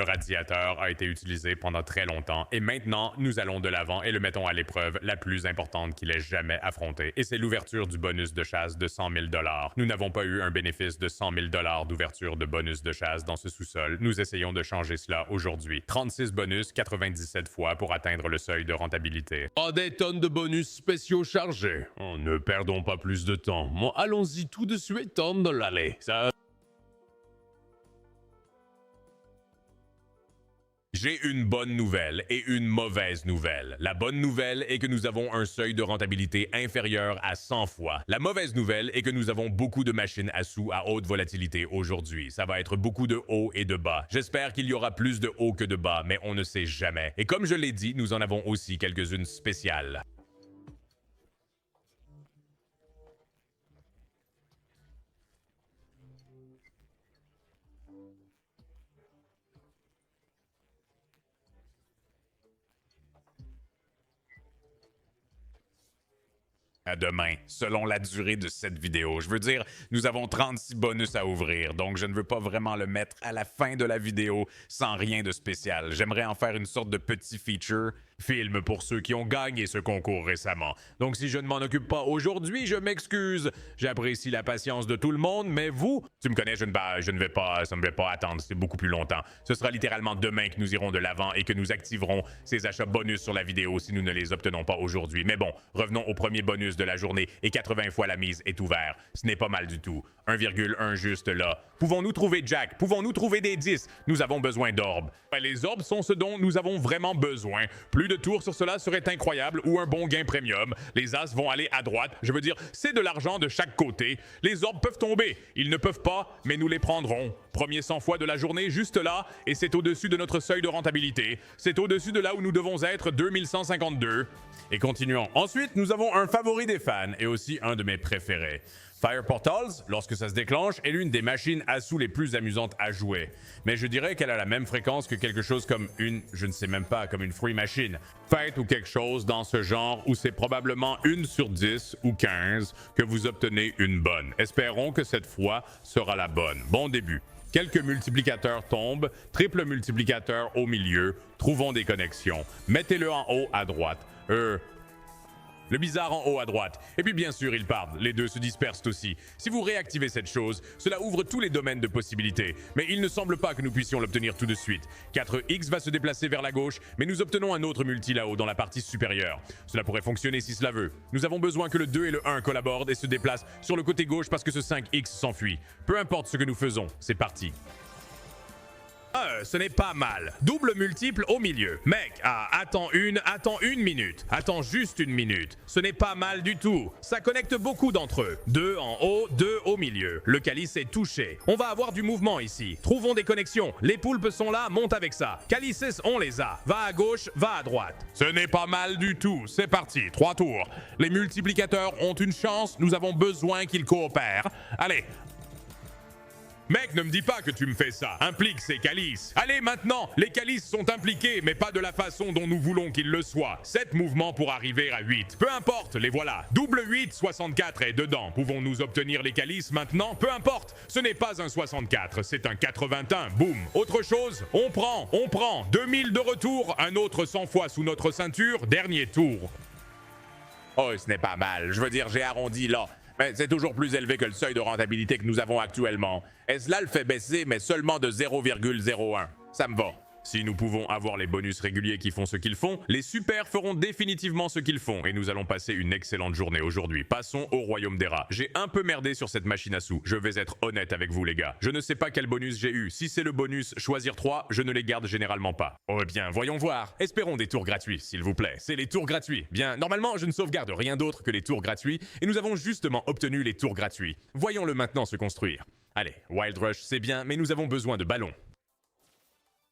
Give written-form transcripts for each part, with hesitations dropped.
Le radiateur a été utilisé pendant très longtemps et maintenant, nous allons de l'avant et le mettons à l'épreuve la plus importante qu'il ait jamais affrontée. Et c'est l'ouverture du bonus de chasse de 100 000 $. Nous n'avons pas eu un bénéfice de 100 000 $ d'ouverture de bonus de chasse dans ce sous-sol. Nous essayons de changer cela aujourd'hui. 36 bonus, 97 fois pour atteindre le seuil de rentabilité. Oh, des tonnes de bonus spéciaux chargés. Oh, ne perdons pas plus de temps. Bon, allons-y tout de suite dans l'allée. Ça... J'ai une bonne nouvelle et une mauvaise nouvelle. La bonne nouvelle est que nous avons un seuil de rentabilité inférieur à 100 fois. La mauvaise nouvelle est que nous avons beaucoup de machines à sous à haute volatilité aujourd'hui. Ça va être beaucoup de hauts et de bas. J'espère qu'il y aura plus de hauts que de bas, mais on ne sait jamais. Et comme je l'ai dit, nous en avons aussi quelques-unes spéciales. À demain, selon la durée de cette vidéo. Je veux dire, nous avons 36 bonus à ouvrir, donc je ne veux pas vraiment le mettre à la fin de la vidéo sans rien de spécial. J'aimerais en faire une sorte de petit feature film pour ceux qui ont gagné ce concours récemment. Donc si je ne m'en occupe pas aujourd'hui, je m'excuse. J'apprécie la patience de tout le monde, mais vous, tu me connais, ça ne vais pas attendre, c'est beaucoup plus longtemps. Ce sera littéralement demain que nous irons de l'avant et que nous activerons ces achats bonus sur la vidéo si nous ne les obtenons pas aujourd'hui. Mais bon, revenons au premier bonus de la journée et 80 fois la mise est ouverte. Ce n'est pas mal du tout. 1,1 juste là. Pouvons-nous trouver Jack? Pouvons-nous trouver des 10? Nous avons besoin d'orbes. Les orbes sont ce dont nous avons vraiment besoin. Plus de tours sur cela serait incroyable ou un bon gain premium. Les as vont aller à droite. Je veux dire, c'est de l'argent de chaque côté. Les orbes peuvent tomber. Ils ne peuvent pas, mais nous les prendrons. Premier 100 fois de la journée juste là, et c'est au-dessus de notre seuil de rentabilité. C'est au-dessus de là où nous devons être, 2152. Et continuons. Ensuite, nous avons un favori des fans et aussi un de mes préférés. Fire Portals, lorsque ça se déclenche, est l'une des machines à sous les plus amusantes à jouer. Mais je dirais qu'elle a la même fréquence que quelque chose comme je ne sais même pas, comme une free machine. Faites ou quelque chose dans ce genre où c'est probablement 1 sur 10 ou 15 que vous obtenez une bonne. Espérons que cette fois sera la bonne. Bon début. Quelques multiplicateurs tombent, triple multiplicateur au milieu, trouvons des connexions. Mettez-le en haut à droite. Le bizarre en haut à droite. Et puis bien sûr, ils partent. Les deux se dispersent aussi. Si vous réactivez cette chose, cela ouvre tous les domaines de possibilités. Mais il ne semble pas que nous puissions l'obtenir tout de suite. 4X va se déplacer vers la gauche, mais nous obtenons un autre multi là-haut dans la partie supérieure. Cela pourrait fonctionner si cela veut. Nous avons besoin que le 2 et le 1 collaborent et se déplacent sur le côté gauche parce que ce 5X s'enfuit. Peu importe ce que nous faisons, c'est parti. Ce n'est pas mal. Double multiple au milieu. Mec, attends une minute. Attends juste une minute. Ce n'est pas mal du tout. Ça connecte beaucoup d'entre eux. 2 en haut, 2 au milieu. Le calice est touché. On va avoir du mouvement ici. Trouvons des connexions. Les poulpes sont là, monte avec ça. Calices, on les a. Va à gauche, va à droite. Ce n'est pas mal du tout. C'est parti. 3 tours. Les multiplicateurs ont une chance. Nous avons besoin qu'ils coopèrent. Allez. Mec, ne me dis pas que tu me fais ça. Implique ces calices. Allez, maintenant, les calices sont impliqués, mais pas de la façon dont nous voulons qu'ils le soient. 7 mouvements pour arriver à 8. Peu importe, les voilà. Double 8, 64 est dedans. Pouvons-nous obtenir les calices maintenant? Peu importe. Ce n'est pas un 64, c'est un 81. Boum. Autre chose? On prend. 2000 de retour, un autre 100 fois sous notre ceinture, dernier tour. Oh, ce n'est pas mal. Je veux dire, j'ai arrondi là. Mais c'est toujours plus élevé que le seuil de rentabilité que nous avons actuellement. Et cela le fait baisser, mais seulement de 0,01. Ça me va. Si nous pouvons avoir les bonus réguliers qui font ce qu'ils font, les super feront définitivement ce qu'ils font et nous allons passer une excellente journée aujourd'hui. Passons au royaume des rats. J'ai un peu merdé sur cette machine à sous. Je vais être honnête avec vous les gars. Je ne sais pas quel bonus j'ai eu. Si c'est le bonus choisir 3, je ne les garde généralement pas. Oh bien, voyons voir. Espérons des tours gratuits, s'il vous plaît. C'est les tours gratuits. Bien, normalement, je ne sauvegarde rien d'autre que les tours gratuits et nous avons justement obtenu les tours gratuits. Voyons-le maintenant se construire. Allez, Wild Rush c'est bien, mais nous avons besoin de ballons.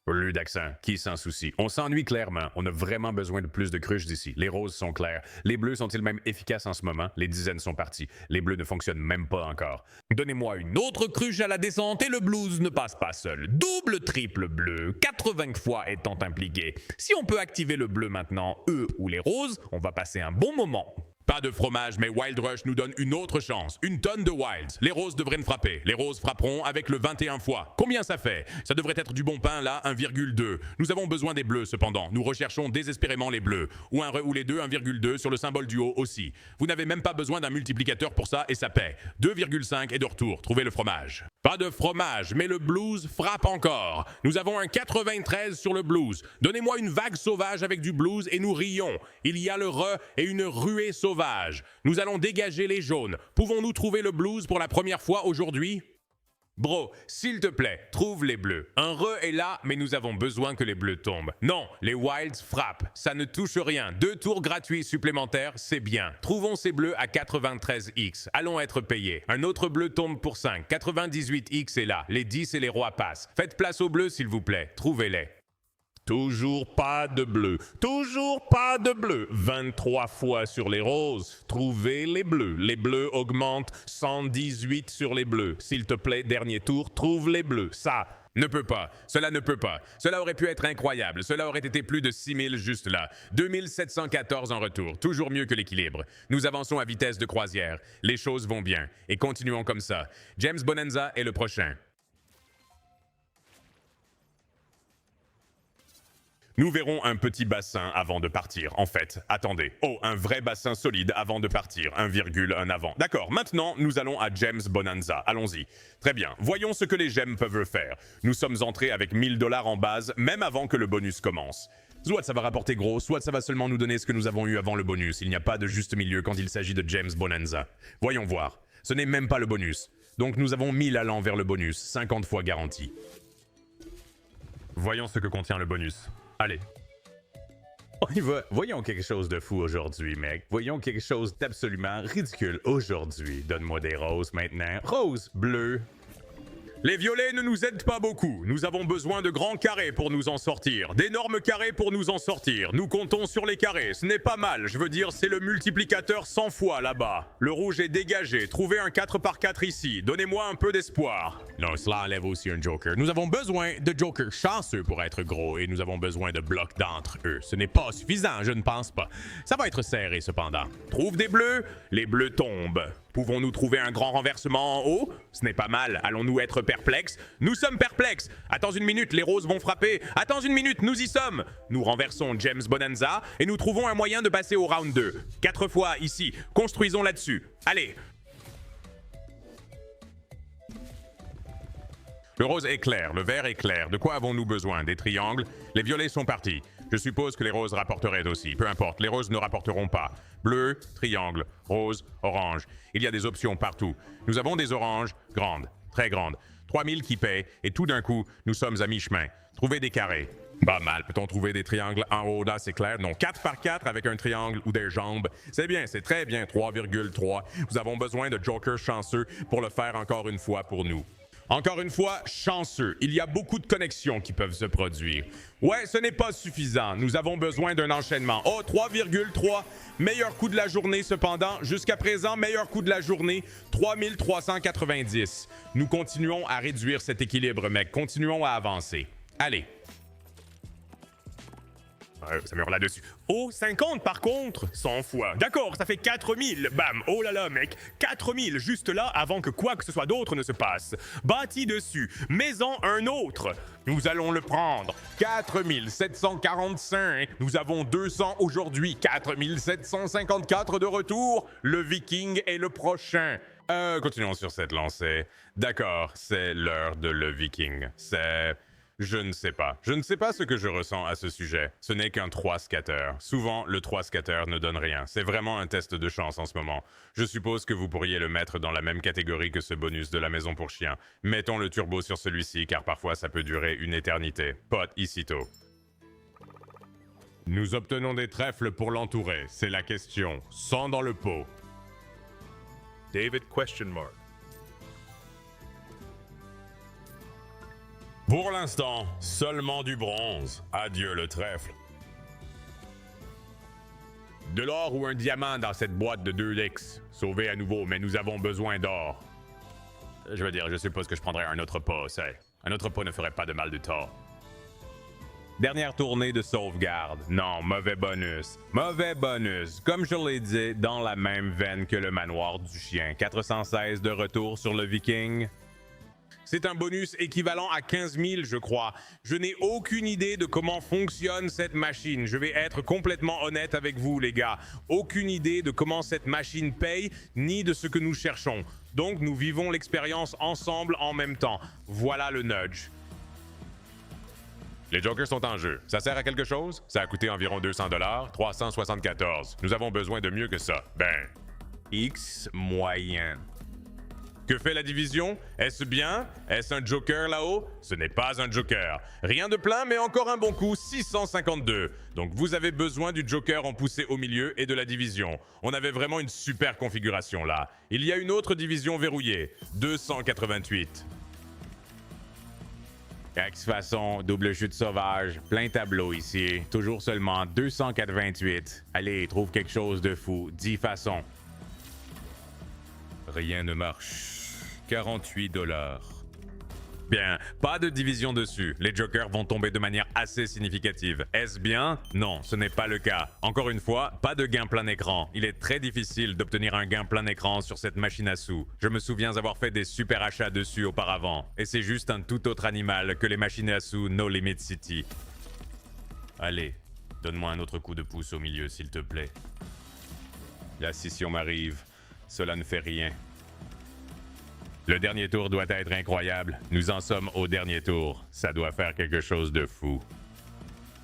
Lieu d'accent, qui s'en soucie? On s'ennuie clairement. On a vraiment besoin de plus de cruches d'ici. Les roses sont claires. Les bleus sont-ils même efficaces en ce moment? Les dizaines sont parties. Les bleus ne fonctionnent même pas encore. Donnez-moi une autre cruche à la descente et le blues ne passe pas seul. Double, triple bleu, 80 fois étant impliqué. Si on peut activer le bleu maintenant, eux ou les roses, on va passer un bon moment. Pas de fromage, mais Wild Rush nous donne une autre chance. Une tonne de Wilds. Les roses devraient me frapper. Les roses frapperont avec le 21 fois. Combien ça fait? Ça devrait être du bon pain là, 1,2. Nous avons besoin des bleus cependant. Nous recherchons désespérément les bleus. Ou les deux, 1,2 sur le symbole du haut aussi. Vous n'avez même pas besoin d'un multiplicateur pour ça et ça paie. 2,5 est de retour. Trouvez le fromage. Pas de fromage, mais le blues frappe encore. Nous avons un 93 sur le blues. Donnez-moi une vague sauvage avec du blues et nous rions. Il y a le re et une ruée sauvage. Nous allons dégager les jaunes. Pouvons-nous trouver le blues pour la première fois aujourd'hui? Bro, s'il te plaît, trouve les bleus. Un re est là, mais nous avons besoin que les bleus tombent. Non, les wilds frappent. Ça ne touche rien. 2 tours gratuits supplémentaires, c'est bien. Trouvons ces bleus à 93x. Allons être payés. Un autre bleu tombe pour 5. 98x est là. Les 10 et les rois passent. Faites place aux bleus, s'il vous plaît. Trouvez-les. Toujours pas de bleu. Toujours pas de bleu. 23 fois sur les roses. Trouvez les bleus. Les bleus augmentent. 118 sur les bleus. S'il te plaît, dernier tour, trouve les bleus. Ça ne peut pas. Cela ne peut pas. Cela aurait pu être incroyable. Cela aurait été plus de 6000 juste là. 2714 en retour. Toujours mieux que l'équilibre. Nous avançons à vitesse de croisière. Les choses vont bien. Et continuons comme ça. James Bonanza est le prochain. Nous verrons un petit bassin avant de partir. En fait, attendez. Oh, un vrai bassin solide avant de partir. 1,1 avant. D'accord, maintenant, nous allons à James Bonanza. Allons-y. Très bien. Voyons ce que les gemmes peuvent faire. Nous sommes entrés avec 1000 $ en base, même avant que le bonus commence. Soit ça va rapporter gros, soit ça va seulement nous donner ce que nous avons eu avant le bonus. Il n'y a pas de juste milieu quand il s'agit de James Bonanza. Voyons voir. Ce n'est même pas le bonus. Donc nous avons 1000 allant vers le bonus, 50 fois garanti. Voyons ce que contient le bonus. Allez. On y va. Voyons quelque chose de fou aujourd'hui, mec. Voyons quelque chose d'absolument ridicule aujourd'hui. Donne-moi des roses maintenant. Roses, bleues. Les violets ne nous aident pas beaucoup. Nous avons besoin de grands carrés pour nous en sortir. D'énormes carrés pour nous en sortir. Nous comptons sur les carrés. Ce n'est pas mal. Je veux dire, c'est le multiplicateur 100 fois là-bas. Le rouge est dégagé. Trouvez un 4x4 ici. Donnez-moi un peu d'espoir. Non, cela enlève aussi un joker. Nous avons besoin de jokers chanceux pour être gros et nous avons besoin de blocs d'entre eux. Ce n'est pas suffisant, je ne pense pas. Ça va être serré cependant. Trouve des bleus. Les bleus tombent. Pouvons-nous trouver un grand renversement en haut? Ce n'est pas mal. Allons-nous être perplexes? Nous sommes perplexes. Attends une minute, les roses vont frapper. Attends une minute, nous y sommes. Nous renversons James Bonanza et nous trouvons un moyen de passer au round 2. 4 fois ici. Construisons là-dessus. Allez. Le rose est clair, le vert est clair. De quoi avons-nous besoin? Des triangles? Les violets sont partis. Je suppose que les roses rapporteraient aussi. Peu importe, les roses ne rapporteront pas. Bleu, triangle, rose, orange. Il y a des options partout. Nous avons des oranges grandes, très grandes. 3000 qui paient, et tout d'un coup, nous sommes à mi-chemin. Trouvez des carrés. Pas mal. Peut-on trouver des triangles en haut là, c'est clair? Non, 4x4 avec un triangle ou des jambes. C'est bien, c'est très bien. 3,3. Nous avons besoin de jokers chanceux pour le faire encore une fois pour nous. Encore une fois, chanceux. Il y a beaucoup de connexions qui peuvent se produire. Ouais, ce n'est pas suffisant. Nous avons besoin d'un enchaînement. Oh, 3,3. Meilleur coup de la journée cependant. Jusqu'à présent, meilleur coup de la journée, 3390. Nous continuons à réduire cet équilibre, mec. Continuons à avancer. Allez. Ça meurt là-dessus. Oh, 50 par contre, 100 fois. D'accord, ça fait 4000. Bam. Oh là là, mec. 4000 juste là avant que quoi que ce soit d'autre ne se passe. Bâti dessus. Mets-en un autre. Nous allons le prendre. 4745. Nous avons 200 aujourd'hui. 4754 de retour. Le Viking est le prochain. Continuons sur cette lancée. D'accord, c'est l'heure de le Viking. C'est... Je ne sais pas. Je ne sais pas ce que je ressens à ce sujet. Ce n'est qu'un 3 scatter. Souvent, le 3 scatter ne donne rien. C'est vraiment un test de chance en ce moment. Je suppose que vous pourriez le mettre dans la même catégorie que ce bonus de la maison pour chiens. Mettons le turbo sur celui-ci, car parfois ça peut durer une éternité. Pot icito. Nous obtenons des trèfles pour l'entourer. C'est la question. 100 dans le pot. David question mark. Pour l'instant, seulement du bronze. Adieu le trèfle. De l'or ou un diamant dans cette boîte de 2x. Sauvé à nouveau, mais nous avons besoin d'or. Je veux dire, je suppose que je prendrais un autre pot, c'est. Un autre pot ne ferait pas de mal du tort. Dernière tournée de sauvegarde. Non, mauvais bonus. Mauvais bonus. Comme je l'ai dit, dans la même veine que le manoir du chien. 416 de retour sur le Viking. C'est un bonus équivalent à 15 000, je crois. Je n'ai aucune idée de comment fonctionne cette machine. Je vais être complètement honnête avec vous, les gars. Aucune idée de comment cette machine paye, ni de ce que nous cherchons. Donc, nous vivons l'expérience ensemble en même temps. Voilà le nudge. Les jokers sont en jeu. Ça sert à quelque chose? Ça a coûté environ 200 $, 374. Nous avons besoin de mieux que ça. Ben, X moyen. Que fait la division? Est-ce bien? Est-ce un joker là-haut? Ce n'est pas un joker. Rien de plein, mais encore un bon coup, 652. Donc vous avez besoin du joker en poussée au milieu et de la division. On avait vraiment une super configuration là. Il y a une autre division verrouillée, 288. X-Façon, double chute sauvage, plein tableau ici. Toujours seulement 204,28. Allez, trouve quelque chose de fou. 10 façons. Rien ne marche. 48 $. Bien, pas de division dessus. Les jokers vont tomber de manière assez significative. Est-ce bien? Non, ce n'est pas le cas. Encore une fois, pas de gain plein écran. Il est très difficile d'obtenir un gain plein écran sur cette machine à sous. Je me souviens avoir fait des super achats dessus auparavant. Et c'est juste un tout autre animal que les machines à sous No Limit City. Allez, donne-moi un autre coup de pouce au milieu, s'il te plaît. La scission m'arrive. Cela ne fait rien. Le dernier tour doit être incroyable. Nous en sommes au dernier tour. Ça doit faire quelque chose de fou.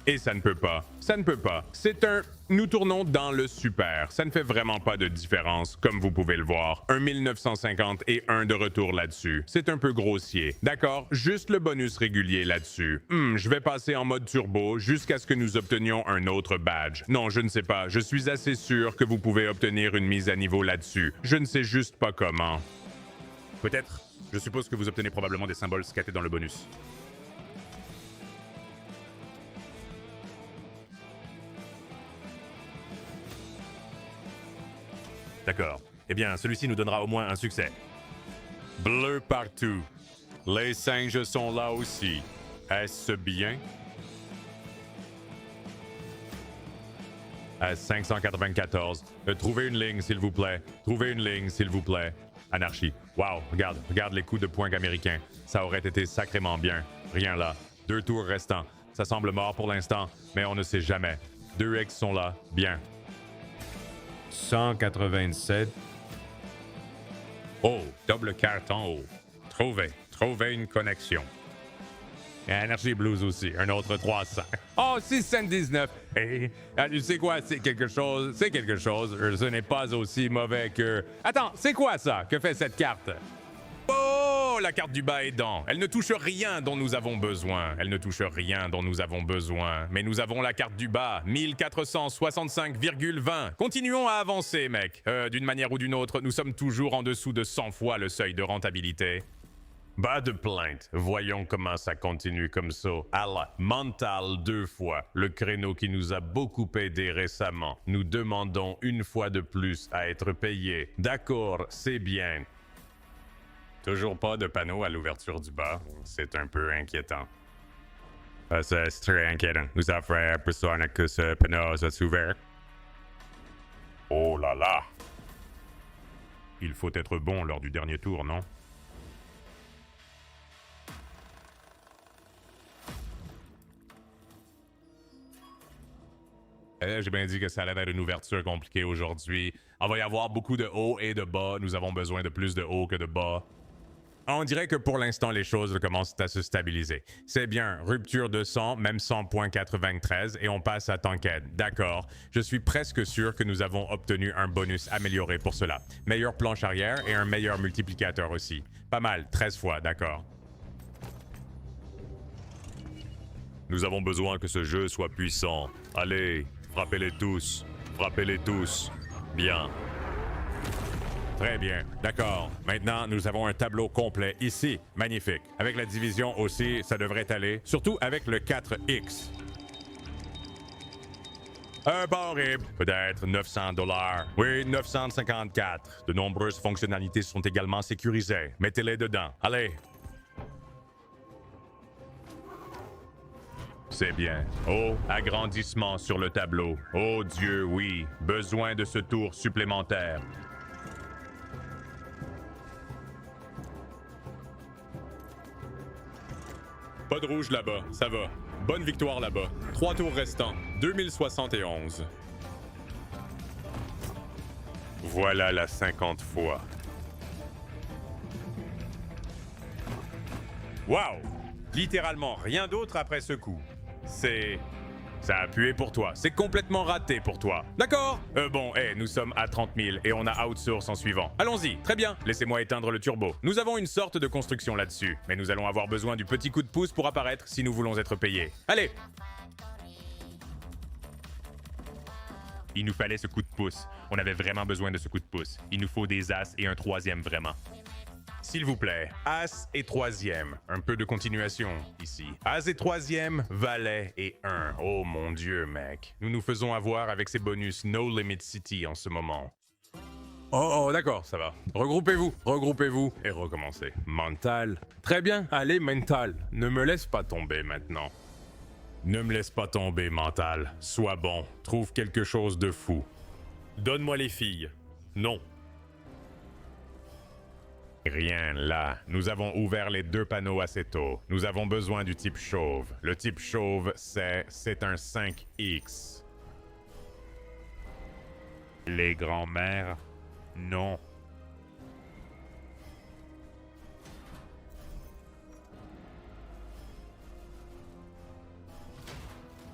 Et ça ne peut pas. Ça ne peut pas. C'est un... Nous tournons dans le super. Ça ne fait vraiment pas de différence, comme vous pouvez le voir. Un 1950 et un de retour là-dessus. C'est un peu grossier. D'accord? Juste le bonus régulier là-dessus. Je vais passer en mode turbo jusqu'à ce que nous obtenions un autre badge. Non, je ne sais pas. Je suis assez sûr que vous pouvez obtenir une mise à niveau là-dessus. Je ne sais juste pas comment. Peut-être. Je suppose que vous obtenez probablement des symboles scatés dans le bonus. D'accord. Eh bien, celui-ci nous donnera au moins un succès. Bleu partout. Les singes sont là aussi. Est-ce bien? À 594. Trouvez une ligne, s'il vous plaît. Trouvez une ligne, s'il vous plaît. Anarchie. Wow, regarde les coups de poing américains. Ça aurait été sacrément bien. Rien là. 2 tours restants. Ça semble mort pour l'instant, mais on ne sait jamais. 2 X sont là. Bien. 187. Oh, double carte en haut. Trouvez une connexion. Energy Blues aussi, un autre 300. Oh, 619. Hey, tu sais quoi, c'est quelque chose. Ce n'est pas aussi mauvais que... Attends, c'est quoi ça? Que fait cette carte? Oh, la carte du bas aidant. Elle ne touche rien dont nous avons besoin. Mais nous avons la carte du bas, 1465,20. Continuons à avancer, mec. D'une manière ou d'une autre, nous sommes toujours en dessous de 100 fois le seuil de rentabilité. Pas de plainte. Voyons comment ça continue comme ça. Allah, mental 2 fois. Le créneau qui nous a beaucoup aidé récemment. Nous demandons une fois de plus à être payés. D'accord, c'est bien. Toujours pas de panneau à l'ouverture du bas. C'est un peu inquiétant. C'est très inquiétant. Nous avons fait personne que ce panneau soit ouvert. Oh là là. Il faut être bon lors du dernier tour, non? J'ai bien dit que ça allait être une ouverture compliquée aujourd'hui. On va y avoir beaucoup de haut et de bas. Nous avons besoin de plus de haut que de bas. On dirait que pour l'instant, les choses commencent à se stabiliser. C'est bien, rupture de 100, même 100.93, et on passe à Tanked. D'accord. Je suis presque sûr que nous avons obtenu un bonus amélioré pour cela. Meilleure planche arrière et un meilleur multiplicateur aussi. Pas mal, 13 fois, d'accord. Nous avons besoin que ce jeu soit puissant. Allez, frappez-les tous. Bien. Très bien, d'accord. Maintenant, nous avons un tableau complet ici. Magnifique. Avec la division aussi, ça devrait aller. Surtout avec le 4X. Pas horrible. Peut-être 900 $. Oui, 954. De nombreuses fonctionnalités sont également sécurisées. Mettez-les dedans. Allez. C'est bien. Oh, agrandissement sur le tableau. Oh Dieu, oui. Besoin de ce tour supplémentaire. Pas de rouge là-bas, ça va. Bonne victoire là-bas. 3 tours restants. 2071. Voilà la 50 fois. Wow! Littéralement rien d'autre après ce coup. Ça a appuyé pour toi. C'est complètement raté pour toi. D'accord? Nous sommes à 30 000 et on a outsource en suivant. Allons-y, très bien. Laissez-moi éteindre le turbo. Nous avons une sorte de construction là-dessus, mais nous allons avoir besoin du petit coup de pouce pour apparaître si nous voulons être payés. Allez! Il nous fallait ce coup de pouce. On avait vraiment besoin de ce coup de pouce. Il nous faut des as et un troisième vraiment. S'il vous plaît, As et troisième. Un peu de continuation ici. As et troisième, valet et 1. Oh mon Dieu, mec. Nous nous faisons avoir avec ces bonus No Limit City en ce moment. Oh, d'accord, ça va. Regroupez-vous et recommencez. Mental. Très bien, allez, mental. Ne me laisse pas tomber maintenant. Ne me laisse pas tomber, mental. Sois bon. Trouve quelque chose de fou. Donne-moi les filles. Non. Rien là. Nous avons ouvert les 2 panneaux assez tôt. Nous avons besoin du type chauve. Le type chauve, c'est un 5X. Les grands-mères? Non.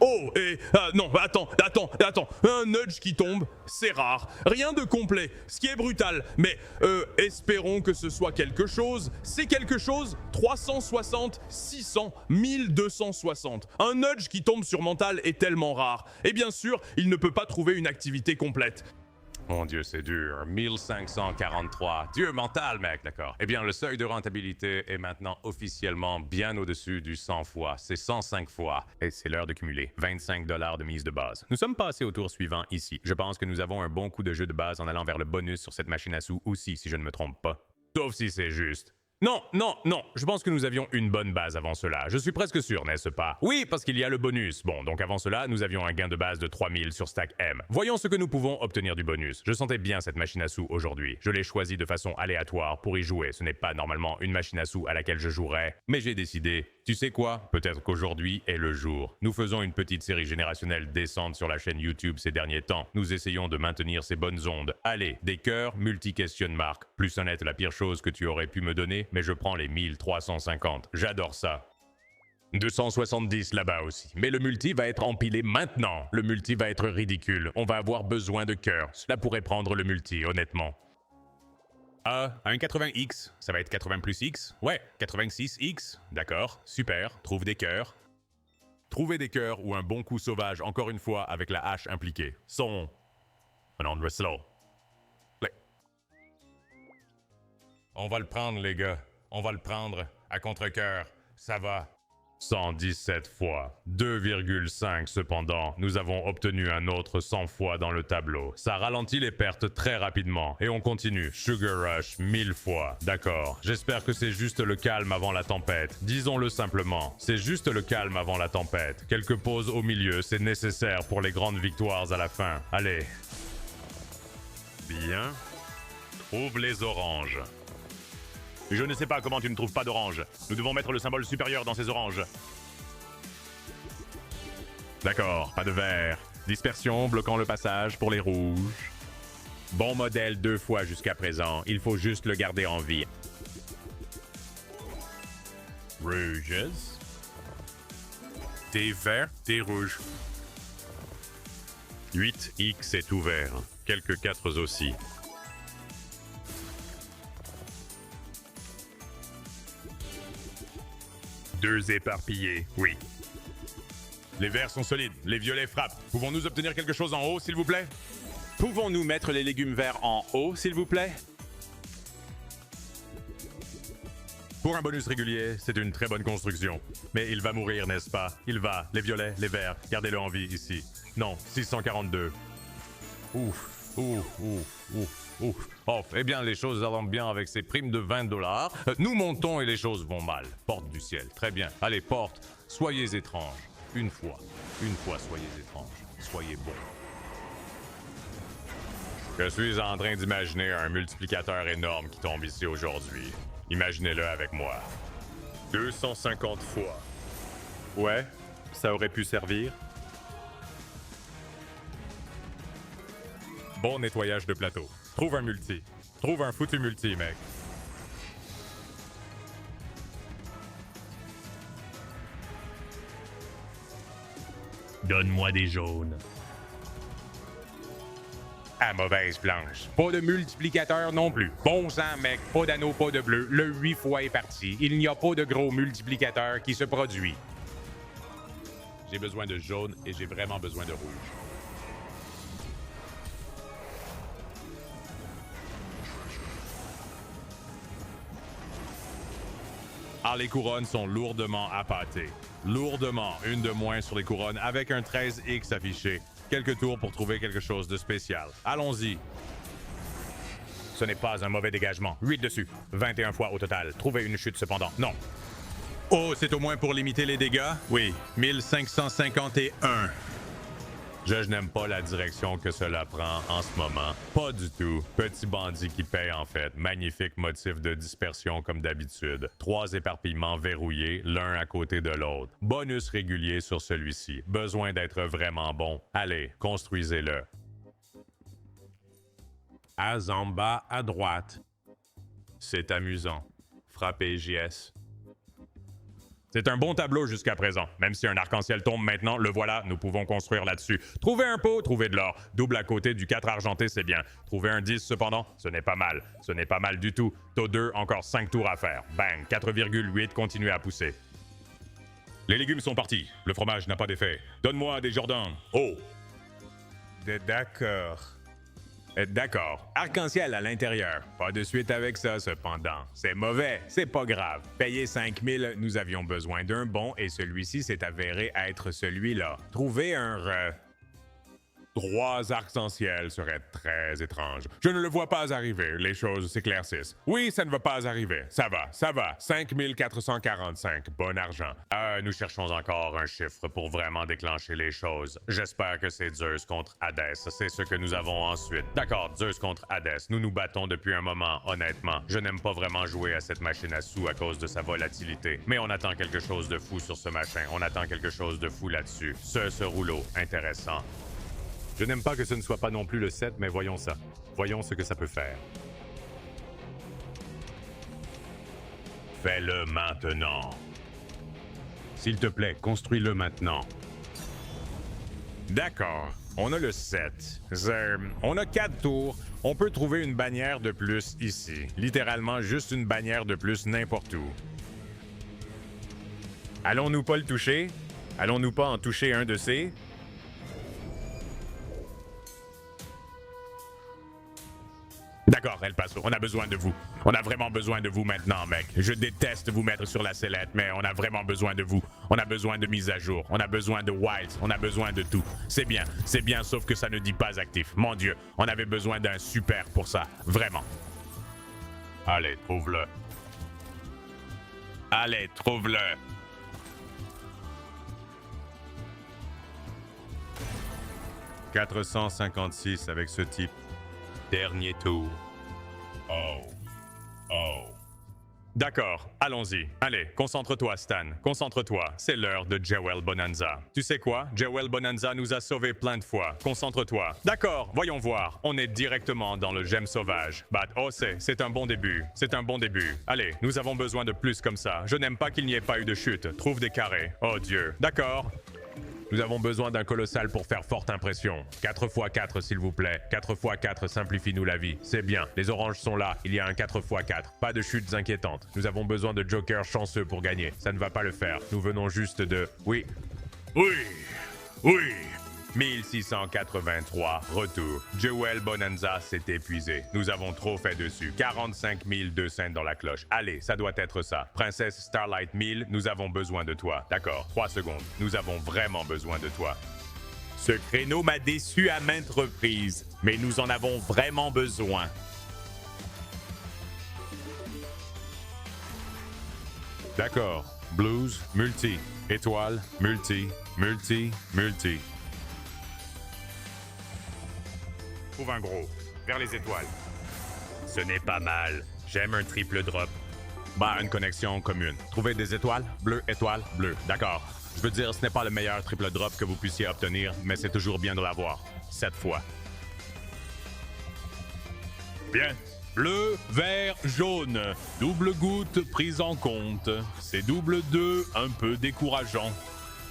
Oh, non, attends. Un nudge qui tombe, c'est rare. Rien de complet, ce qui est brutal. Mais, espérons que ce soit quelque chose. C'est quelque chose. 360, 600, 1260. Un nudge qui tombe sur mental est tellement rare. Et bien sûr, il ne peut pas trouver une activité complète. Mon Dieu, c'est dur. 1543. Dieu mental, mec, d'accord. Eh bien, le seuil de rentabilité est maintenant officiellement bien au-dessus du 100 fois. C'est 105 fois. Et c'est l'heure de cumuler. 25 $ de mise de base. Nous sommes passés au tour suivant ici. Je pense que nous avons un bon coup de jeu de base en allant vers le bonus sur cette machine à sous aussi, si je ne me trompe pas. Sauf si c'est juste. Non, je pense que nous avions une bonne base avant cela. Je suis presque sûr, n'est-ce pas? Oui, parce qu'il y a le bonus. Bon, donc avant cela, nous avions un gain de base de 3000 sur Stack M. Voyons ce que nous pouvons obtenir du bonus. Je sentais bien cette machine à sous aujourd'hui. Je l'ai choisie de façon aléatoire pour y jouer. Ce n'est pas normalement une machine à sous à laquelle je jouerais. Mais j'ai décidé, tu sais quoi? Peut-être qu'aujourd'hui est le jour. Nous faisons une petite série générationnelle descente sur la chaîne YouTube ces derniers temps. Nous essayons de maintenir ces bonnes ondes. Allez, des cœurs, multi-question mark. Plus honnête, la pire chose que tu aurais pu me donner, mais je prends les 1350. J'adore ça. 270 là-bas aussi. Mais le multi va être empilé maintenant. Le multi va être ridicule. On va avoir besoin de cœurs. Cela pourrait prendre le multi, honnêtement. Un 80X. Ça va être 80 plus X? Ouais, 86X. D'accord, super. Trouve des cœurs. Trouver des cœurs ou un bon coup sauvage, encore une fois, avec la hache impliquée. Son... Un on slow. On va le prendre, les gars. On va le prendre à contre-cœur. Ça va. 117 fois. 2,5 cependant. Nous avons obtenu un autre 100 fois dans le tableau. Ça ralentit les pertes très rapidement. Et on continue. Sugar Rush 1000 fois. D'accord. J'espère que c'est juste le calme avant la tempête. Disons-le simplement. C'est juste le calme avant la tempête. Quelques pauses au milieu, c'est nécessaire pour les grandes victoires à la fin. Allez. Bien. Trouve les oranges. Je ne sais pas comment tu ne trouves pas d'orange. Nous devons mettre le symbole supérieur dans ces oranges. D'accord, pas de vert. Dispersion bloquant le passage pour les rouges. Bon modèle 2 fois jusqu'à présent. Il faut juste le garder en vie. Rouges. Des verts, des rouges. 8X est ouvert. Quelques 4 aussi. Deux éparpillés, oui. Les verts sont solides, les violets frappent. Pouvons-nous obtenir quelque chose en haut, s'il vous plaît? Pouvons-nous mettre les légumes verts en haut, s'il vous plaît? Pour un bonus régulier, c'est une très bonne construction. Mais il va mourir, n'est-ce pas? Il va. Les violets, les verts. Gardez-le en vie ici. Non, 642. Ouf. Eh bien, les choses vont bien avec ces primes de 20 $. Nous montons et les choses vont mal. Porte du ciel. Très bien. Allez, porte. Soyez étranges. Une fois, soyez étrange, soyez bon. Je suis en train d'imaginer un multiplicateur énorme qui tombe ici aujourd'hui. Imaginez-le avec moi. 250 fois. Ouais, ça aurait pu servir. Bon nettoyage de plateau. Trouve un multi. Trouve un foutu multi, mec. Donne-moi des jaunes. Ah, mauvaise planche. Pas de multiplicateur non plus. Bon sang, mec. Pas d'anneau, pas de bleu. Le 8 fois est parti. Il n'y a pas de gros multiplicateur qui se produit. J'ai besoin de jaune et j'ai vraiment besoin de rouge. Ah, les couronnes sont lourdement appâtées. Lourdement, une de moins sur les couronnes avec un 13X affiché. Quelques tours pour trouver quelque chose de spécial. Allons-y. Ce n'est pas un mauvais dégagement. 8 dessus. 21 fois au total. Trouvez une chute cependant. Non. Oh, c'est au moins pour limiter les dégâts? Oui, 1551. Je n'aime pas la direction que cela prend en ce moment. Pas du tout. Petit bandit qui paye en fait. Magnifique motif de dispersion comme d'habitude. 3 éparpillements verrouillés, l'un à côté de l'autre. Bonus régulier sur celui-ci. Besoin d'être vraiment bon. Allez, construisez-le. Azamba à droite. C'est amusant. Frappez JS. C'est un bon tableau jusqu'à présent. Même si un arc-en-ciel tombe maintenant, le voilà, nous pouvons construire là-dessus. Trouver un pot, trouver de l'or. Double à côté du 4 argenté, c'est bien. Trouver un 10 cependant, ce n'est pas mal. Ce n'est pas mal du tout. Taux 2, encore 5 tours à faire. Bang, 4,8, continuez à pousser. Les légumes sont partis. Le fromage n'a pas d'effet. Donne-moi des Jordans. Oh! D'accord. D'accord. Arc-en-ciel à l'intérieur. Pas de suite avec ça, cependant. C'est mauvais, c'est pas grave. Payé 5000, nous avions besoin d'un bon et celui-ci s'est avéré être celui-là. Trouver un 3 arcs-en-ciel serait très étrange. Je ne le vois pas arriver, les choses s'éclaircissent. Oui, ça ne va pas arriver. Ça va, ça va. 5445, bon argent. Nous cherchons encore un chiffre pour vraiment déclencher les choses. J'espère que c'est Zeus contre Hadès. C'est ce que nous avons ensuite. D'accord, Zeus contre Hadès. Nous nous battons depuis un moment, honnêtement. Je n'aime pas vraiment jouer à cette machine à sous à cause de sa volatilité. Mais on attend quelque chose de fou sur ce machin. On attend quelque chose de fou là-dessus. Ce rouleau, intéressant. Je n'aime pas que ce ne soit pas non plus le 7, mais voyons ça. Voyons ce que ça peut faire. Fais-le maintenant. S'il te plaît, construis-le maintenant. D'accord. On a le 7. On a 4 tours. On peut trouver une bannière de plus ici. Littéralement juste une bannière de plus n'importe où. Allons-nous pas le toucher? Allons-nous pas en toucher un de ces? D'accord, El Paso, on a besoin de vous. On a vraiment besoin de vous maintenant, mec. Je déteste vous mettre sur la sellette, mais on a vraiment besoin de vous. On a besoin de mise à jour. On a besoin de wilds. On a besoin de tout. C'est bien, sauf que ça ne dit pas actif. Mon Dieu, on avait besoin d'un super pour ça. Vraiment. Allez, trouve-le. Allez, trouve-le. « 456 avec ce type. Dernier tour. Oh. D'accord, allons-y. Allez, concentre-toi, Stan. Concentre-toi. C'est l'heure de Jewel Bonanza. Tu sais quoi? Jewel Bonanza nous a sauvés plein de fois. Concentre-toi. D'accord, voyons voir. On est directement dans le gemme sauvage. C'est un bon début. C'est un bon début. Allez, nous avons besoin de plus comme ça. Je n'aime pas qu'il n'y ait pas eu de chute. Trouve des carrés. Oh Dieu. D'accord. Nous avons besoin d'un colossal pour faire forte impression. 4 x 4, s'il vous plaît. 4 x 4, simplifie-nous la vie. C'est bien. Les oranges sont là. Il y a un 4 x 4. Pas de chutes inquiétantes. Nous avons besoin de jokers chanceux pour gagner. Ça ne va pas le faire. Nous venons juste de... Oui. 1683, retour. Jewel Bonanza s'est épuisé. Nous avons trop fait dessus. 45 200 dans la cloche. Allez, ça doit être ça. Princesse Starlight 1000, nous avons besoin de toi. D'accord, 3 secondes. Nous avons vraiment besoin de toi. Ce créneau m'a déçu à maintes reprises, mais nous en avons vraiment besoin. D'accord. blues, multi, étoile, multi, multi, multi. Trouve un gros. Vers les étoiles. Ce n'est pas mal. J'aime un triple drop. Bah, une connexion commune. Trouver des étoiles, bleu, étoile, bleu. D'accord. Je veux dire, ce n'est pas le meilleur triple drop que vous puissiez obtenir, mais c'est toujours bien de l'avoir. 7 fois. Bien. Bleu, vert, jaune. Double goutte prise en compte. C'est double 2, un peu décourageant.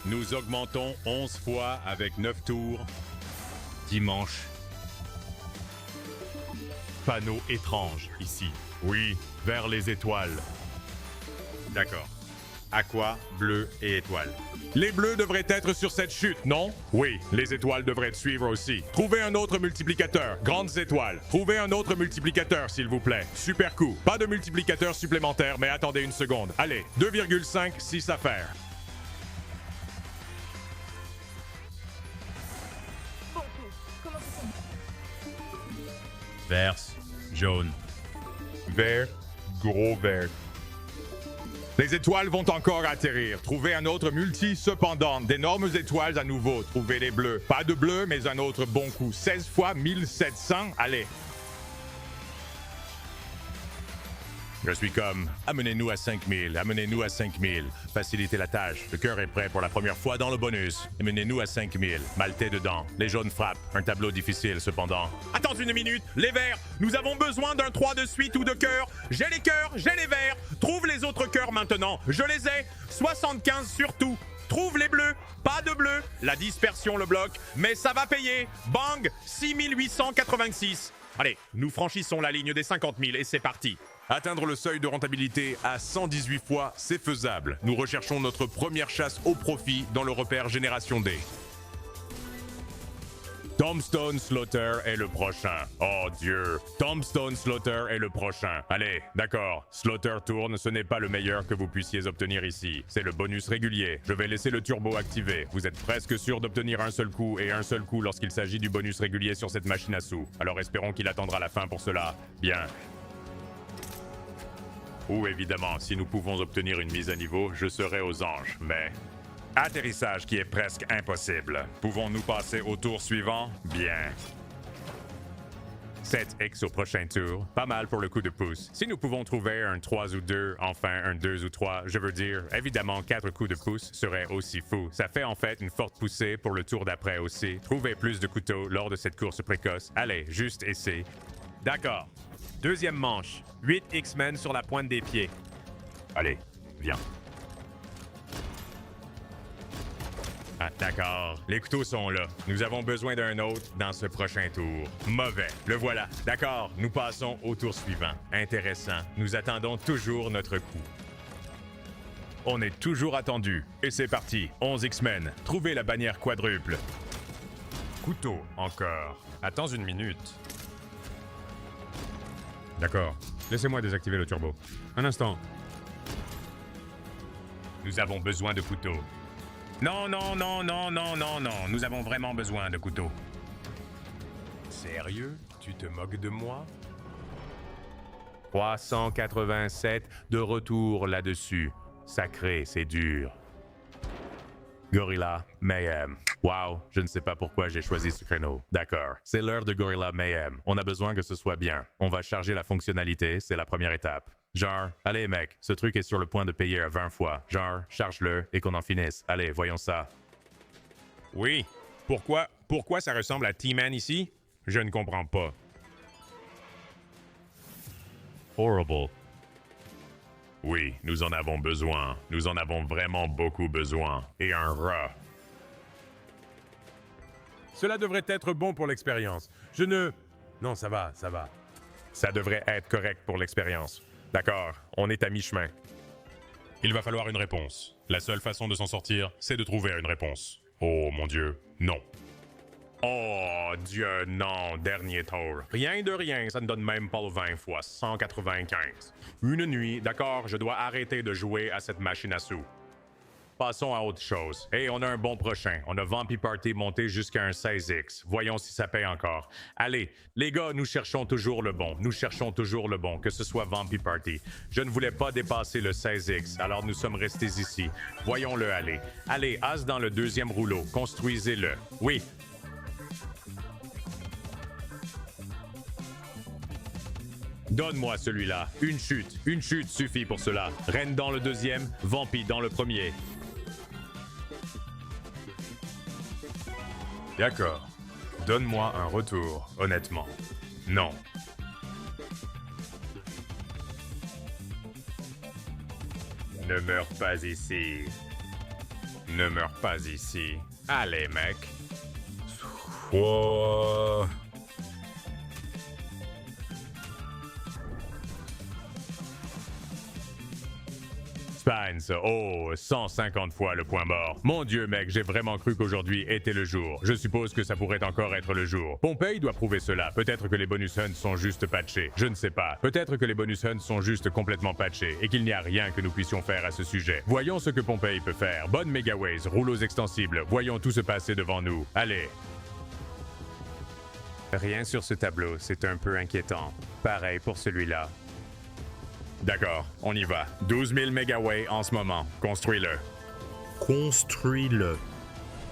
Nous augmentons 11 fois avec 9 tours. Dimanche. Panneau étrange, ici. Oui, vers les étoiles. D'accord. Aqua, bleu et étoile. Les bleus devraient être sur cette chute, non? Oui, les étoiles devraient suivre aussi. Trouvez un autre multiplicateur. Grandes étoiles. Trouvez un autre multiplicateur, s'il vous plaît. Super coup. Pas de multiplicateur supplémentaire, mais attendez une seconde. Allez, 2,5, 6 à faire. Bon coup. Comment ça sonne? Verse, jaune. Vert, gros vert. Les étoiles vont encore atterrir. Trouvez un autre multi, cependant. D'énormes étoiles à nouveau. Trouvez les bleus. Pas de bleu, mais un autre bon coup. 16 fois 1700. Allez. Je suis comme, amenez-nous à 5000, amenez-nous à 5000. Facilitez la tâche. Le cœur est prêt pour la première fois dans le bonus. Amenez-nous à 5000. Maltais dedans. Les jaunes frappent. Un tableau difficile, cependant. Attends une minute, les verts, nous avons besoin d'un 3 de suite ou de cœur. J'ai les cœurs, j'ai les verts. Trouve les autres cœurs maintenant. Je les ai. 75 surtout. Trouve les bleus. Pas de bleu. La dispersion le bloque, mais ça va payer. Bang, 6886. Allez, nous franchissons la ligne des 50 000 et c'est parti. Atteindre le seuil de rentabilité à 118 fois, c'est faisable. Nous recherchons notre première chasse au profit dans le repère Génération D. Tombstone Slaughter est le prochain. Oh Dieu. Tombstone Slaughter est le prochain. Allez, d'accord. Slaughter tourne, ce n'est pas le meilleur que vous puissiez obtenir ici. C'est le bonus régulier. Je vais laisser le turbo activé. Vous êtes presque sûr d'obtenir un seul coup et un seul coup lorsqu'il s'agit du bonus régulier sur cette machine à sous. Alors espérons qu'il attendra la fin pour cela. Bien. Ou évidemment, si nous pouvons obtenir une mise à niveau, je serai aux anges, mais... Atterrissage qui est presque impossible. Pouvons-nous passer au tour suivant? Bien. 7x au prochain tour. Pas mal pour le coup de pouce. Si nous pouvons trouver un 3 ou 2, enfin un 2 ou 3, je veux dire, évidemment 4 coups de pouce serait aussi fou. Ça fait en fait une forte poussée pour le tour d'après aussi. Trouvez plus de couteaux lors de cette course précoce. Allez, juste essayer. D'accord. Deuxième manche. 8 X-Men sur la pointe des pieds. Allez, viens. Ah, d'accord. Les couteaux sont là. Nous avons besoin d'un autre dans ce prochain tour. Mauvais. Le voilà. D'accord. Nous passons au tour suivant. Intéressant. Nous attendons toujours notre coup. On est toujours attendu. Et c'est parti. 11 X-Men. Trouvez la bannière quadruple. Couteau, encore. Attends une minute. D'accord. Laissez-moi désactiver le turbo. Un instant. Nous avons besoin de couteaux. Non, non, non, non, non, non, non. Nous avons vraiment besoin de couteaux. Sérieux? Tu te moques de moi? 387 de retour là-dessus. Sacré, c'est dur. Gorilla Mayhem. Wow, je ne sais pas pourquoi j'ai choisi ce créneau. D'accord, c'est l'heure de Gorilla Mayhem. On a besoin que ce soit bien. On va charger la fonctionnalité, c'est la première étape. Genre, allez mec, ce truc est sur le point de payer à 20 fois. Genre, charge-le et qu'on en finisse. Allez, voyons ça. Oui, pourquoi ça ressemble à T-Man ici? Je ne comprends pas. Horrible. Oui, nous en avons besoin. Nous en avons vraiment beaucoup besoin. Et un rat. Cela devrait être bon pour l'expérience. Je ne... Non, ça va, ça va. Ça devrait être correct pour l'expérience. D'accord, on est à mi-chemin. Il va falloir une réponse. La seule façon de s'en sortir, c'est de trouver une réponse. Oh mon Dieu, non. Oh Dieu, non, dernier tour. Rien de rien, ça ne donne même pas le 20 fois 195. Une nuit, d'accord, je dois arrêter de jouer à cette machine à sous. passons à autre chose. Hey, on a un bon prochain. On a Vampy Party monté jusqu'à un 16X. Voyons si ça paye encore. Allez, les gars, nous cherchons toujours le bon. Nous cherchons toujours le bon, que ce soit Vampy Party. Je ne voulais pas dépasser le 16X, alors nous sommes restés ici. Voyons-le aller. Allez, as dans le deuxième rouleau. Construisez-le. Oui. Donne-moi celui-là. Une chute suffit pour cela. Reine dans le deuxième, Vampy dans le premier. D'accord. Donne-moi un retour, honnêtement. Non. Ne meurs pas ici. Ne meurs pas ici. Allez, mec. Wow. Spines, oh, 150 fois le point mort. Mon Dieu, mec, j'ai vraiment cru qu'aujourd'hui était le jour. Je suppose que ça pourrait encore être le jour. Pompey doit prouver cela. Peut-être que les bonus hunts sont juste patchés. Je ne sais pas. Peut-être que les bonus hunts sont juste complètement patchés et qu'il n'y a rien que nous puissions faire à ce sujet. Voyons ce que Pompey peut faire. Bonne Megaways, rouleaux extensibles. Voyons tout se passer devant nous. Allez. Rien sur ce tableau, c'est un peu inquiétant. Pareil pour celui-là. D'accord, on y va. 12 000 mégawatts en ce moment. Construis-le. Construis-le.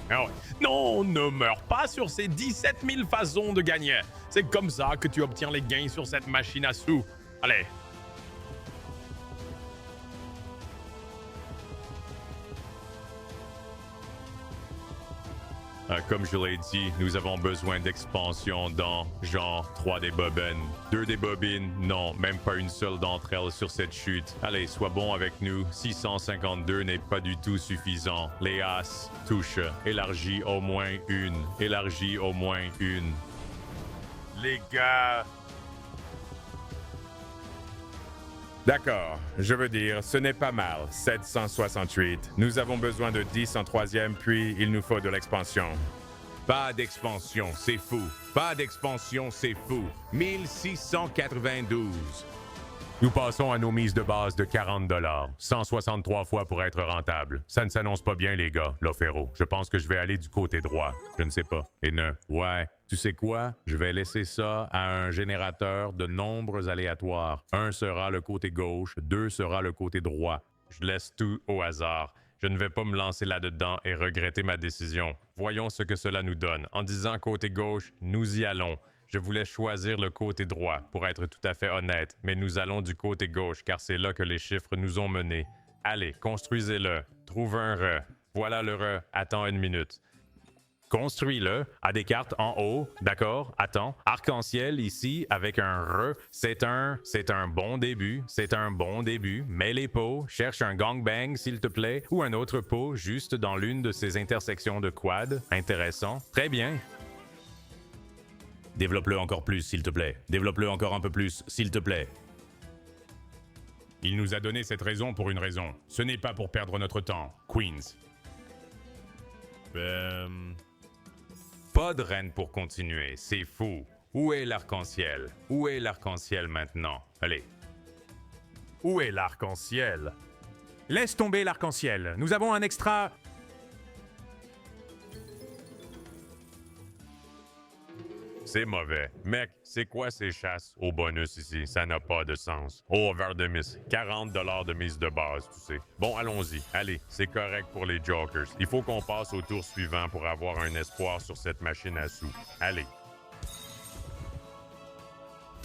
Ah ouais. Non, ne meurs pas sur ces 17 000 façons de gagner. C'est comme ça que tu obtiens les gains sur cette machine à sous. Allez. Comme je l'ai dit, nous avons besoin d'expansion dans, genre, 3 des bobines. 2 des bobines, non, même pas une seule d'entre elles sur cette chute. Allez, sois bon avec nous. 652 n'est pas du tout suffisant. Les as, touche. Élargis au moins une. Élargis au moins une. Les gars. D'accord, je veux dire, ce n'est pas mal. 768. Nous avons besoin de 10 en troisième, puis il nous faut de l'expansion. Pas d'expansion, c'est fou. Pas d'expansion, c'est fou. 1692. Nous passons à nos mises de base de 40 $. 163 fois pour être rentable. Ça ne s'annonce pas bien, les gars, Lofero. Je pense que je vais aller du côté droit. Je ne sais pas. Et ne. Ouais. Tu sais quoi? Je vais laisser ça à un générateur de nombres aléatoires. 1 sera le côté gauche, 2 sera le côté droit. Je laisse tout au hasard. Je ne vais pas me lancer là-dedans et regretter ma décision. Voyons ce que cela nous donne. En disant côté gauche, nous y allons. Je voulais choisir le côté droit, pour être tout à fait honnête, mais nous allons du côté gauche, car c'est là que les chiffres nous ont menés. Allez, construisez-le. Trouve un re. Voilà le re. Attends une minute. Construis-le à des cartes en haut, d'accord? Attends. Arc-en-ciel ici avec un re. C'est un bon début. C'est un bon début. Mets les pots. Cherche un gangbang, s'il te plaît, ou un autre pot juste dans l'une de ces intersections de quad. Intéressant. Très bien. Développe-le encore plus, s'il te plaît. Développe-le encore un peu plus, s'il te plaît. Il nous a donné cette raison pour une raison. Ce n'est pas pour perdre notre temps. Queens. Pas de reine pour continuer, c'est fou. Où est l'arc-en-ciel? Où est l'arc-en-ciel maintenant? Allez. Où est l'arc-en-ciel? Laisse tomber l'arc-en-ciel. Nous avons un extra... C'est mauvais. Mec, c'est quoi ces chasses au bonus ici? Ça n'a pas de sens. Oh, vers de mise. 40 $ de mise de base, tu sais. Bon, allons-y. Allez, c'est correct pour les Jokers. Il faut qu'on passe au tour suivant pour avoir un espoir sur cette machine à sous. Allez.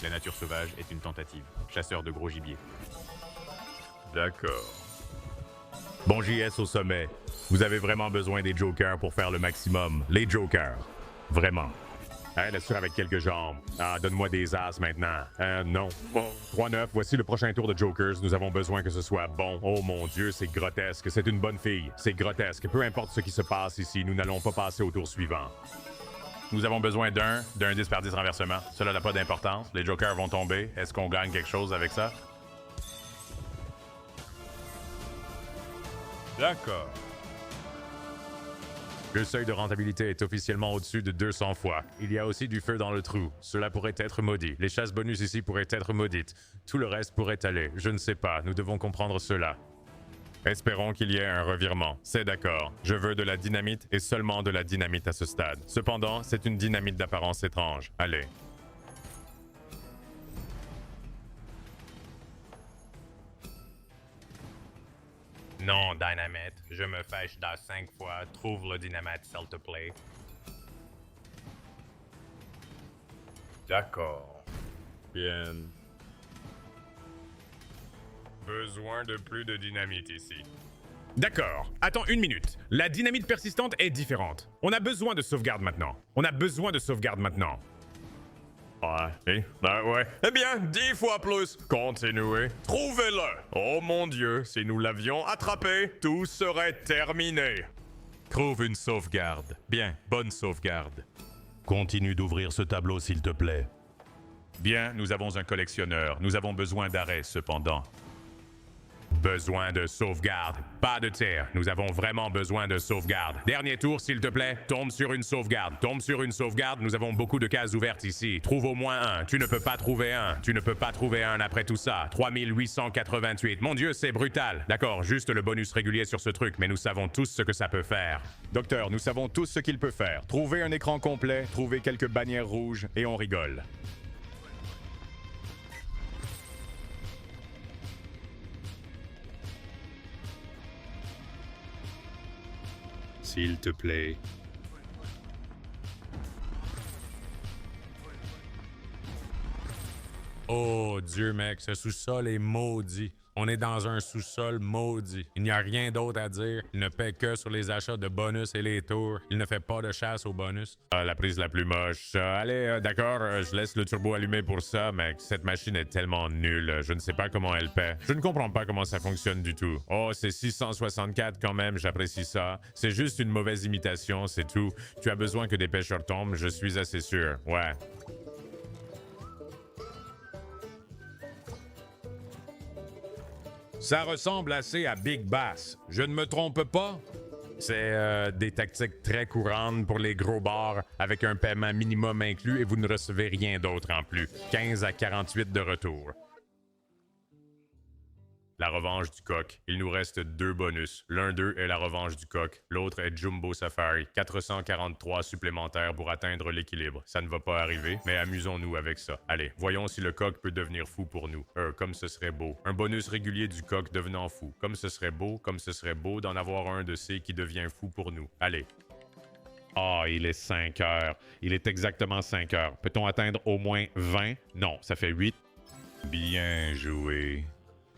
La nature sauvage est une tentative. Chasseur de gros gibier. D'accord. Bon JS au sommet. Vous avez vraiment besoin des Jokers pour faire le maximum. Les Jokers. Vraiment. Hey, laisse-le avec quelques jambes. Ah, donne-moi des as maintenant. Non. Bon. 3-9, voici le prochain tour de Jokers. Nous avons besoin que ce soit bon. Oh mon Dieu, c'est grotesque. C'est une bonne fille. C'est grotesque. Peu importe ce qui se passe ici, nous n'allons pas passer au tour suivant. Nous avons besoin d'un 10 par 10 renversement. Cela n'a pas d'importance. Les jokers vont tomber. Est-ce qu'on gagne quelque chose avec ça? D'accord. Le seuil de rentabilité est officiellement au-dessus de 200 fois. Il y a aussi du feu dans le trou. Cela pourrait être maudit. Les chasses bonus ici pourraient être maudites. Tout le reste pourrait aller. Je ne sais pas. Nous devons comprendre cela. Espérons qu'il y ait un revirement. C'est d'accord. Je veux de la dynamite et seulement de la dynamite à ce stade. Cependant, c'est une dynamite d'apparence étrange. Allez. Non, Dynamite. Je me fâche dans 5 fois. Trouve le dynamite, s'il te plaît. D'accord. Bien. Besoin de plus de dynamite ici. D'accord. Attends une minute. La dynamite persistante est différente. On a besoin de sauvegarde maintenant. Ouais. Eh bien, 10 fois plus. Continuez. Trouvez-le. Oh mon Dieu, si nous l'avions attrapé, tout serait terminé. Trouve une sauvegarde. Bien, bonne sauvegarde. Continue d'ouvrir ce tableau, s'il te plaît. Bien, nous avons un collectionneur. Nous avons besoin d'arrêt, cependant. Besoin de sauvegarde. Pas de tir. Nous avons vraiment besoin de sauvegarde. Dernier tour, s'il te plaît. Tombe sur une sauvegarde. Nous avons beaucoup de cases ouvertes ici. Trouve au moins un. Tu ne peux pas trouver un après tout ça. 3888. Mon Dieu, c'est brutal. D'accord, juste le bonus régulier sur ce truc, mais nous savons tous ce que ça peut faire. Docteur, nous savons tous ce qu'il peut faire. Trouver un écran complet, trouver quelques bannières rouges, et on rigole. S'il te plaît. Oh Dieu, mec, ce sous-sol est maudit. On est dans un sous-sol maudit. Il n'y a rien d'autre à dire. Il ne paie que sur les achats de bonus et les tours. Il ne fait pas de chasse aux bonus. Ah, la prise la plus moche. Allez, d'accord, je laisse le turbo allumé pour ça, mais cette machine est tellement nulle. Je ne sais pas comment elle paie. Je ne comprends pas comment ça fonctionne du tout. Oh, c'est 664 quand même, j'apprécie ça. C'est juste une mauvaise imitation, c'est tout. Tu as besoin que des pêcheurs tombent, je suis assez sûr. Ouais. Ça ressemble assez à Big Bass. Je ne me trompe pas? C'est des tactiques très courantes pour les gros bars avec un paiement minimum inclus et vous ne recevez rien d'autre en plus. 15 à 48 de retour. La revanche du coq. Il nous reste 2 bonus. L'un d'eux est la revanche du coq. L'autre est Jumbo Safari. 443 supplémentaires pour atteindre l'équilibre. Ça ne va pas arriver, mais amusons-nous avec ça. Allez, voyons si le coq peut devenir fou pour nous. Comme ce serait beau. Un bonus régulier du coq devenant fou. Comme ce serait beau d'en avoir un de ces qui devient fou pour nous. Allez. Ah, il est 5 heures. Il est exactement 5 heures. Peut-on atteindre au moins 20? Non, ça fait 8. Bien joué.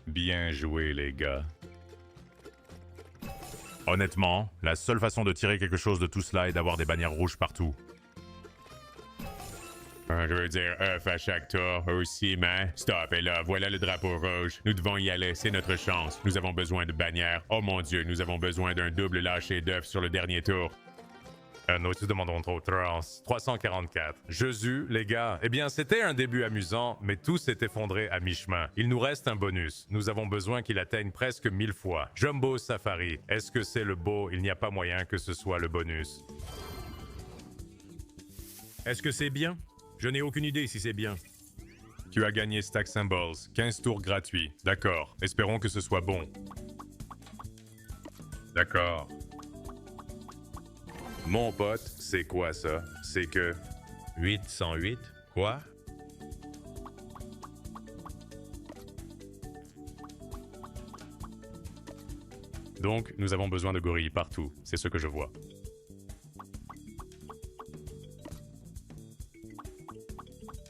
Bien joué, les gars. Honnêtement, la seule façon de tirer quelque chose de tout cela est d'avoir des bannières rouges partout. Je veux dire, œuf à chaque tour, aussi, mais stop, et là, voilà le drapeau rouge. Nous devons y aller, c'est notre chance. Nous avons besoin de bannières. Oh mon Dieu, nous avons besoin d'un double lâcher d'œuf sur le dernier tour. Nous te demandons trop trans. 344. Jésus, les gars. Eh bien, c'était un début amusant, mais tout s'est effondré à mi-chemin. Il nous reste un bonus. Nous avons besoin qu'il atteigne presque 1000 fois. Jumbo Safari. Est-ce que c'est le beau? Il n'y a pas moyen que ce soit le bonus. Est-ce que c'est bien? Je n'ai aucune idée si c'est bien. Tu as gagné Stack Symbols. 15 tours gratuits. D'accord. Espérons que ce soit bon. D'accord. Mon pote, c'est quoi ça? C'est que... 808? Quoi? Donc, nous avons besoin de gorilles partout. C'est ce que je vois.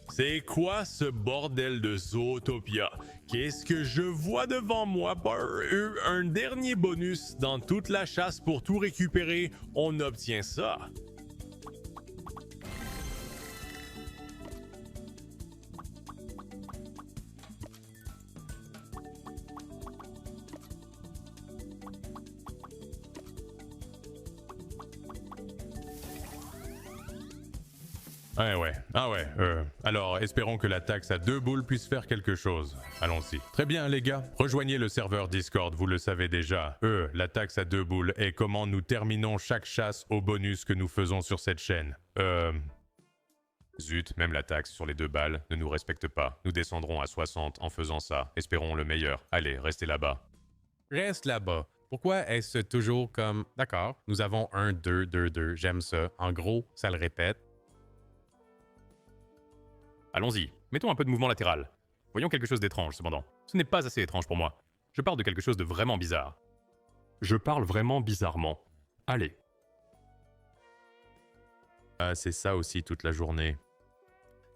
C'est quoi ce bordel de Zootopia? Qu'est-ce que je vois devant moi? Un dernier bonus dans toute la chasse pour tout récupérer. On obtient ça. Alors, espérons que la taxe à 2 boules puisse faire quelque chose. Allons-y. Très bien, les gars. Rejoignez le serveur Discord, vous le savez déjà. La taxe à 2 boules est comment nous terminons chaque chasse au bonus que nous faisons sur cette chaîne. Zut, même la taxe sur les 2 balles ne nous respecte pas. Nous descendrons à 60 en faisant ça. Espérons le meilleur. Allez, restez là-bas. Reste là-bas. Pourquoi est-ce toujours comme... D'accord, nous avons 1, 2, 2, 2, j'aime ça. En gros, ça le répète. Allons-y, mettons un peu de mouvement latéral. Voyons quelque chose d'étrange, cependant. Ce n'est pas assez étrange pour moi. Je parle de quelque chose de vraiment bizarre. Je parle vraiment bizarrement. Allez. Ah, c'est ça aussi toute la journée.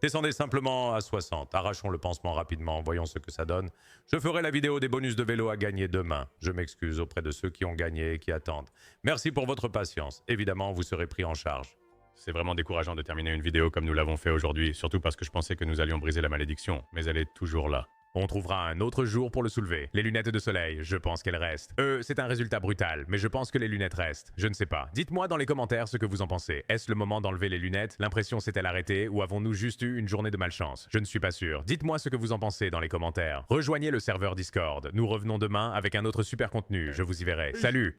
Descendez simplement à 60. Arrachons le pansement rapidement. Voyons ce que ça donne. Je ferai la vidéo des bonus de vélo à gagner demain. Je m'excuse auprès de ceux qui ont gagné et qui attendent. Merci pour votre patience. Évidemment, vous serez pris en charge. C'est vraiment décourageant de terminer une vidéo comme nous l'avons fait aujourd'hui, surtout parce que je pensais que nous allions briser la malédiction, mais elle est toujours là. On trouvera un autre jour pour le soulever. Les lunettes de soleil, je pense qu'elles restent. C'est un résultat brutal, mais je pense que les lunettes restent. Je ne sais pas. Dites-moi dans les commentaires ce que vous en pensez. Est-ce le moment d'enlever les lunettes? L'impression s'est-elle arrêtée ou avons-nous juste eu une journée de malchance? Je ne suis pas sûr. Dites-moi ce que vous en pensez dans les commentaires. Rejoignez le serveur Discord. Nous revenons demain avec un autre super contenu. Je vous y verrai. Salut!